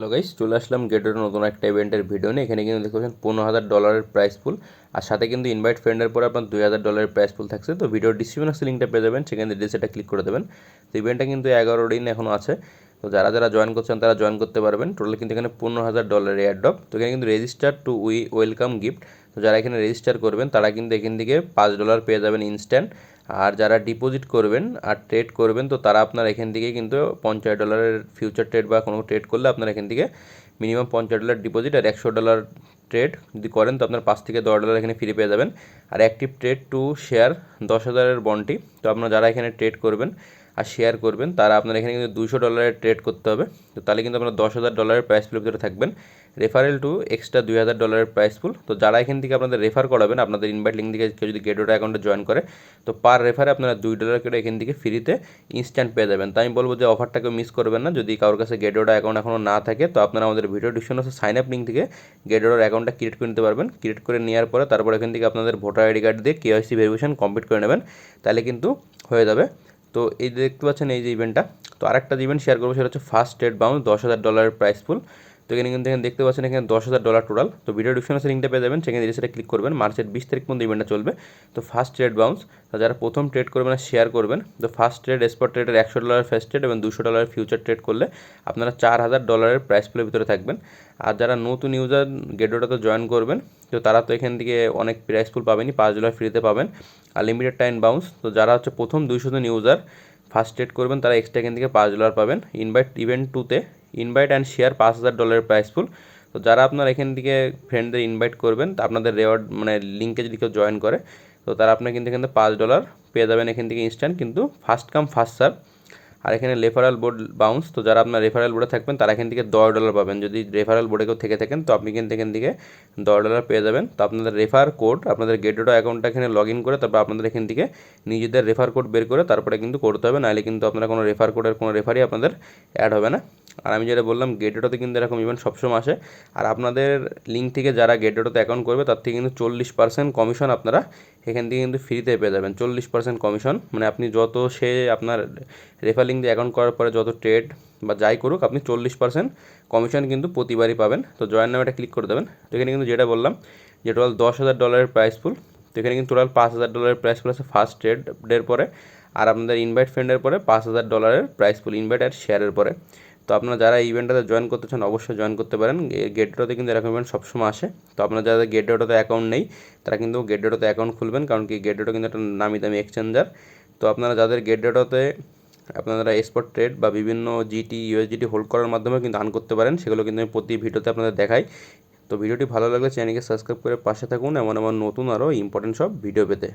Hello guys, চলে আসলাম গেটের নতুন একটা ইভেন্টের ভিডিও নিয়ে। এখানে কিন্তু দেখতে পাচ্ছেন $15,000 প্রাইস পুল, আর সাথে কিন্তু ইনভাইট ফ্রেন্ডের পরে আপনার $2,000 প্রাইস পুল থাকছে। তো ভিডিওর ডিসক্রিপশনে লিঙ্কটা পেয়ে যাবেন, সেখানে ডিসেটা ক্লিক করে দেবেন। তো ইভেন্টটা কিন্তু 11 দিন এখনও আছে। তো যারা যারা জয়েন করছেন তারা জয়েন করতে পারবেন। টোটাল কিন্তু এখানে $15,000 এয়ারড্রপ। তো এখানে কিন্তু রেজিস্টার টু ওয়েলকাম গিফট। তো যারা এখানে রেজিস্টার করবেন তারা কিন্তু এখান থেকে $5 পেয়ে যাবেন ইনস্ট্যান্ট। আর যারা ডিপোজিট করবেন আর ট্রেড করবেন তো তারা আপনার এখান থেকে কিন্তু $50 ফিউচার ট্রেড বা কোনো ট্রেড করলে আপনার এখান থেকে মিনিমাম $50 ডিপোজিট আর $100 ট্রেড যদি করেন তো আপনার $5 থেকে $10 এখানে ফ্রি পেয়ে যাবেন। আর অ্যাক্টিভ ট্রেড টু শেয়ার 10,000 বন্টি। তো আপনারা যারা এখানে ট্রেড করবেন আর শেয়ার করবেন তারা আপনার এখানে কিন্তু $200 ট্রেড করতে হবে। তো তাহলে কিন্তু আপনার $10,000 প্রাইস পুলের ভিতরে থাকবেন। Referral two extra $2,000 price pool. তো যারা এখান থেকে আপনাদের রেফার করাবেন, আপনাদের ইনভাইট লিঙ্ক থেকে কেউ যদি গেটওয়ে অ্যাকাউন্টে জয়েন করে তো পার রেফারে আপনারা $2 করে এখান থেকে ফ্রিতে ইনস্ট্যান্ট পেয়ে যাবেন। তাই আমি বলবো যে অফারটাকে মিস করবেন না। যদি কারোর কাছে গেটওয়ে অ্যাকাউন্ট এখনও না থাকে তো আপনারা আমাদের ভিডিও ডিসক্রিপশনে সাইন আপ লিঙ্ক থেকে গেটওয়ে অ্যাকাউন্টটা ক্রিয়েট করে নিতে পারবেন। ক্রিয়েট করে নেওয়ার পরে তারপর এখান থেকে আপনাদের ভোটার আইডি কার্ড দিয়ে কেওয়াইসি ভেরিফিকেশন কমপ্লিট করে নেবেন, তাহলে কিন্তু হয়ে যাবে। তো এই দেখতে পাচ্ছেন এই যে ইভেন্টটা, তো আরেকটা ইভেন্ট শেয়ার করবো, সেটা হচ্ছে first trade bounce $10,000 price pool. তো এখানে কিন্তু এখানে দেখতে পাচ্ছেন এখানে $10,000 টোটাল। তো ভিডিও ডিসক্রিপশনে লিঙ্কটা পেয়ে যাবেন, সেখানে সেটা ক্লিক করবেন। মার্চের 20 তারিখ পর্যন্ত ইভেন্টটা চলবে। তো ফার্স্ট ট্রেড বাউন্স, যারা প্রথম ট্রেড করবেন আর শেয়ার করবেন তো ফার্স্ট ট্রেড স্পট ট্রেডের $100 ফার্স্ট ট্রেড এবং $200 ফিউচার ট্রেড করলে আপনারা $4,000 প্রাইস পুলের ভিতরে থাকবেন। আর যারা নতুন ইউজার গেটওয়েটাতে জয়েন করবেন তো তারা তো এখান থেকে অনেক প্রাইস পুল পাবেনই, $5 ফ্রিতে পাবেন আর লিমিটেড টাইম বাউন্স। তো যারা হচ্ছে প্রথম 200 জন ইউজার ফার্স্ট ট্রেড করবেন তারা এক্সট্রা এখান থেকে $5 পাবেন। ইভেন্ট 2তে invite and share $5,000 price pool. তো যারা আপনার এখান থেকে ফ্রেন্ডদের ইনভাইট করবেন তা আপনাদের রেওয়ার্ড মানে লিঙ্কে যদি কেউ জয়েন করে তো তারা আপনার কিন্তু এখান থেকে $5 পেয়ে যাবেন এখান থেকে ইনস্ট্যান্ট, কিন্তু ফার্স্ট কাম ফার্স্ট সার্ভ। আর এখানে রেফারেল বোর্ড বাউন্স, তো যারা আপনার রেফারেল বোর্ডে থাকবেন তারা এখান থেকে $10 পাবেন। যদি রেফারেল বোর্ডে কেউ থেকে থাকেন তো আপনি কিন্তু এখান থেকে $10 পেয়ে যাবেন। তো আপনাদের রেফার কোড আপনাদের গেটওয়ে অ্যাকাউন্টটা এখানে লগ ইন করে তারপর আপনাদের এখান থেকে নিজেদের রেফার কোড বের করে তারপরে কিন্তু করতে হবে, নাহলে কিন্তু আপনারা কোনো রেফার কোডের কোনো রেফারই আপনাদের অ্যাড হবে না। আর আমি যেটা বললাম গেটওয়েতে কিন্তু এরকম ইভেন্ট সবসময় আসে। আর আপনাদের লিঙ্ক থেকে যারা গেটওয়েতে অ্যাকাউন্ট করবে তার থেকে কিন্তু 40% কমিশন আপনারা এখান থেকে কিন্তু ফ্রিতে পেয়ে যাবেন। 40% কমিশন মানে আপনি যত সে আপনার রেফার লিঙ্ক দিয়ে অ্যাকাউন্ট করার পরে যত ট্রেড বা যাই করুক আপনি 40% কমিশন কিন্তু প্রতিবারই পাবেন। তো জয়েন নামে ক্লিক করে দেবেন। তো এখানে কিন্তু যেটা বললাম যে টোটাল $10,000 প্রাইস পুল। তো এখানে কিন্তু টোটাল $5,000 প্রাইস পুল আছে ফার্স্ট ট্রেডের পরে, আর আপনাদের ইনভাইট ফ্রেন্ডের পরে $5,000 প্রাইস পুল ইনভাইট আর শেয়ারের পরে। তো আপনারা যারা এই ইভেন্টটাতে জয়েন করতে চান অবশ্যই জয়েন করতে পারেন। গেটওয়েতে কিন্তু এরকম ইভেন্ট সবসময় আসে। তো আপনারা যাদের গেটওয়েতে অ্যাকাউন্ট নেই তারা কিন্তু গেটওয়েতে অ্যাকাউন্ট খুলবেন, কারণ কি গেটওয়ে কিন্তু একটা নামি দামি এক্সচেঞ্জার। তো আপনারা যাদের গেটওয়েতে আপনারা স্পট ট্রেড বা বিভিন্ন ইউএসডিটি হোল্ড করার মাধ্যমে কিন্তু আর্ন করতে পারেন, সেগুলো কিন্তু আমি প্রতি ভিডিওতে আপনাদের দেখাই। তো ভিডিওটি ভালো লাগলে চ্যানেলকে সাবস্ক্রাইব করে পাশে থাকুন এমন এমন নতুন আরও ইম্পর্টেন্ট সব ভিডিও পেতে।